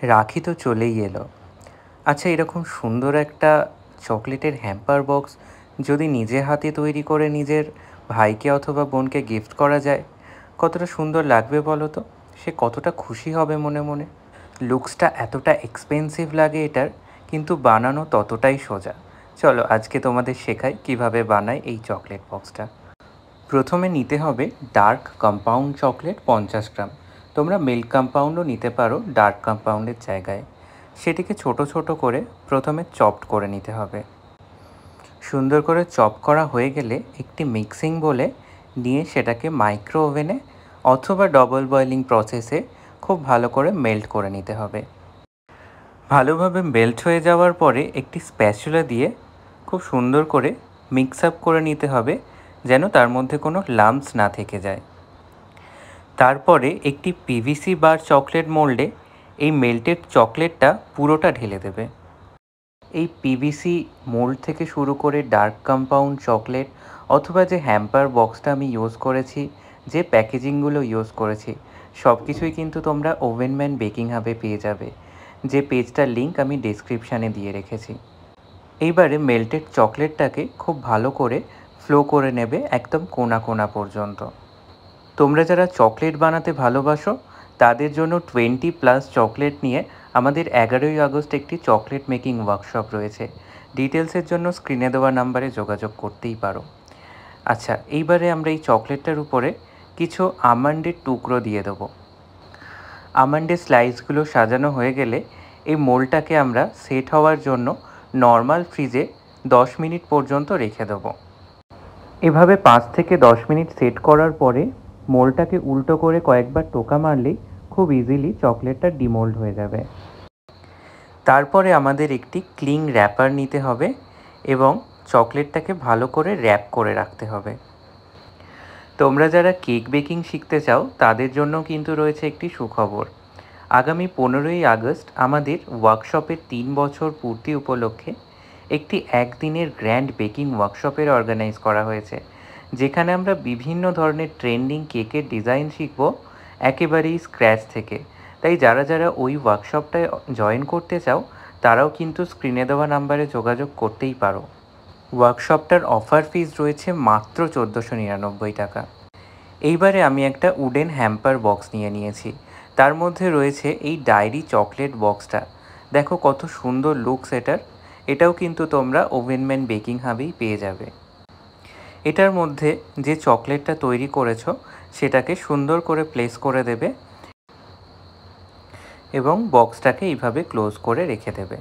রাখি তো চলেই এলো। আচ্ছা, এরকম সুন্দর একটা চকলেটের হ্যাম্পার বক্স যদি নিজে হাতে তৈরি করে নিজের ভাইকে অথবা বোনকে গিফট করা যায়, কতটা সুন্দর লাগবে বলো তো? সে কতটা খুশি হবে মনে মনে। লুকসটা এতটা এক্সপেন্সিভ লাগে এটার, কিন্তু বানানো ততটাই সোজা। চলো আজকে তোমাদের শেখাই কিভাবে বানায় এই চকলেট বক্সটা। প্রথমে নিতে হবে ডার্ক কম্পাউন্ড চকলেট 50 গ্রাম। তোমরা মিল্ক কম্পাউন্ডও নিতে পারো ডার্ক কম্পাউন্ডের জায়গায়। সেটিকে ছোট ছোট করে প্রথমে চপড করে নিতে হবে। সুন্দর করে চপ করা হয়ে গেলে একটি মিক্সিং বলে নিয়ে সেটাকে মাইক্রো ওভেনে অথবা ডবল বয়েলিং প্রসেসে খুব ভালো করে মেল্ট করে নিতে হবে। ভালোভাবে মেল্ট হয়ে যাওয়ার পরে একটি স্প্যাচুলা দিয়ে খুব সুন্দর করে মিক্স আপ করে নিতে হবে, যেন তার মধ্যে কোনো লাম্পস না থেকে যায়। তারপরে একটি পিভিসি বার চকলেট মোল্ডে এই মেল্টেড চকলেটটা পুরোটা ঢেলে দেবে। এই পিভিসি মোল্ড থেকে শুরু করে ডার্ক কম্পাউন্ড চকলেট অথবা যে হ্যাম্পার বক্সটা আমি ইউজ করেছি, যে প্যাকেজিংগুলো ইউজ করেছি, সব কিছুই কিন্তু তোমরা ওভেনম্যান বেকিং হাবে পেয়ে যাবে, যে পেজটার লিঙ্ক আমি ডেসক্রিপশানে দিয়ে রেখেছি। এইবারে মেল্টেড চকলেটটাকে খুব ভালো করে ফ্লো করে নেবে একদম কোনা কোনা পর্যন্ত। তোমরা যারা চকলেট বানাতে ভালোবাসো তাদের জন্য 20+ চকলেট নিয়ে আমাদের 11ই আগস্ট একটি চকলেট মেকিং ওয়ার্কশপ রয়েছে। ডিটেলসের জন্য স্ক্রিনে দেওয়া নাম্বারে যোগাযোগ করতেই পারো। আচ্ছা, এইবারে আমরা এই চকলেটটার উপরে কিছু আমন্ডের টুকরো দিয়ে দেবো। আমন্ডের স্লাইসগুলো সাজানো হয়ে গেলে এই মোল্ডটাকে আমরা সেট হওয়ার জন্য নর্মাল ফ্রিজে 10 মিনিট পর্যন্ত রেখে দেবো। এভাবে 5 থেকে 10 মিনিট সেট করার পরে মোল্ডটাকে উল্টো করে কয়েকবার টোকা মারলেই খুব ইজিলি চকলেটটা ডিমোল্ড হয়ে যাবে। তারপরে আমাদের একটি ক্লিং র্যাপার নিতে হবে এবং চকলেটটাকে ভালো করে র্যাপ করে রাখতে হবে। তোমরা যারা কেক বেকিং শিখতে চাও তাদের জন্য কিন্তু রয়েছে একটি সুখবর। আগামী 15ই আগস্ট আমাদের ওয়ার্কশপের 3 বছর পূর্তি উপলক্ষে একটি একদিনের গ্র্যান্ড বেকিং ওয়ার্কশপের অর্গানাইজ করা হয়েছে, যেখানে আমরা বিভিন্ন ধরনের ট্রেন্ডিং কেকের ডিজাইন শিখব একেবারেই স্ক্র্যাচ থেকে। তাই যারা যারা ওই ওয়ার্কশপটায় জয়েন করতে চাও তারাও কিন্তু স্ক্রিনে দেওয়া নাম্বারে যোগাযোগ করতেই পারো। ওয়ার্কশপটার অফার ফিস রয়েছে মাত্র 1499 টাকা। এইবারে আমি একটা উডেন হ্যাম্পার বক্স নিয়ে নিয়েছি। তার মধ্যে রয়েছে এই ডায়েরি চকলেট বক্সটা। দেখো কত সুন্দর লুকস এটার। এটাও কিন্তু তোমরা ওভেনম্যান বেকিং হাবেই পেয়ে যাবে। এটার মধ্যে যে চকলেটটা তৈরি করেছো সেটাকে সুন্দর করে প্লেস করে দেবে এবং বক্সটাকে এইভাবে ক্লোজ করে রেখে দেবে।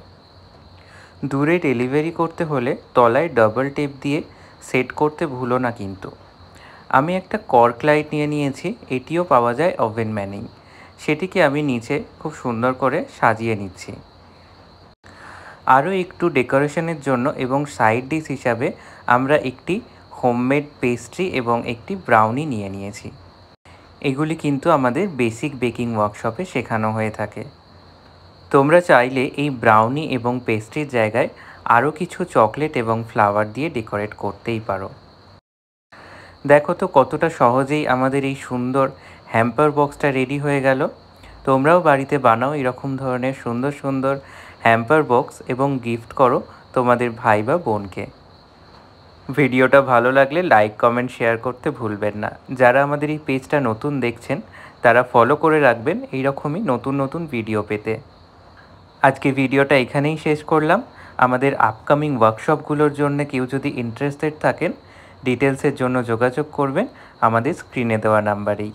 দূরে ডেলিভারি করতে হলে তলায় ডাবল টেপ দিয়ে সেট করতে ভুলো না কিন্তু। আমি একটা কর্ক লাইট নিয়ে নিয়েছি, এটিও পাওয়া যায় ওভেনম্যানেই। সেটিকে আমি নিচে খুব সুন্দর করে সাজিয়ে নিচ্ছি। আরও একটু ডেকোরেশনের জন্য এবং সাইড ডিশ হিসাবে আমরা একটি হোমমেড পেস্ট্রি এবং একটি ব্রাউনি নিয়ে নিয়েছি। এগুলি কিন্তু আমাদের বেসিক বেকিং ওয়ার্কশপে শেখানো হয়ে থাকে। তোমরা চাইলে এই ব্রাউনি এবং পেস্ট্রির জায়গায় আরও কিছু চকলেট এবং ফ্লাওয়ার দিয়ে ডেকোরেট করতেই পারো। দেখো তো কতটা সহজেই আমাদের এই সুন্দর হ্যাম্পার বক্সটা রেডি হয়ে গেল। তোমরাও বাড়িতে বানাও এরকম ধরনের সুন্দর সুন্দর হ্যাম্পার বক্স এবং গিফট করো তোমাদের ভাই বা বোনকে। ভিডিওটা ভালো লাগলে লাইক কমেন্ট শেয়ার করতে ভুলবেন না। যারা আমাদের এই পেজটা নতুন দেখছেন তারা ফলো করে রাখবেন এইরকমই নতুন নতুন ভিডিও পেতে। আজকে ভিডিওটা এখানেই শেষ করলাম। আমাদের আপকামিং ওয়ার্কশপগুলোর জন্য কেউ যদি ইন্টারেস্টেড থাকেন ডিটেলসের জন্য যোগাযোগ করবেন আমাদের স্ক্রিনে দেওয়া নাম্বারেই।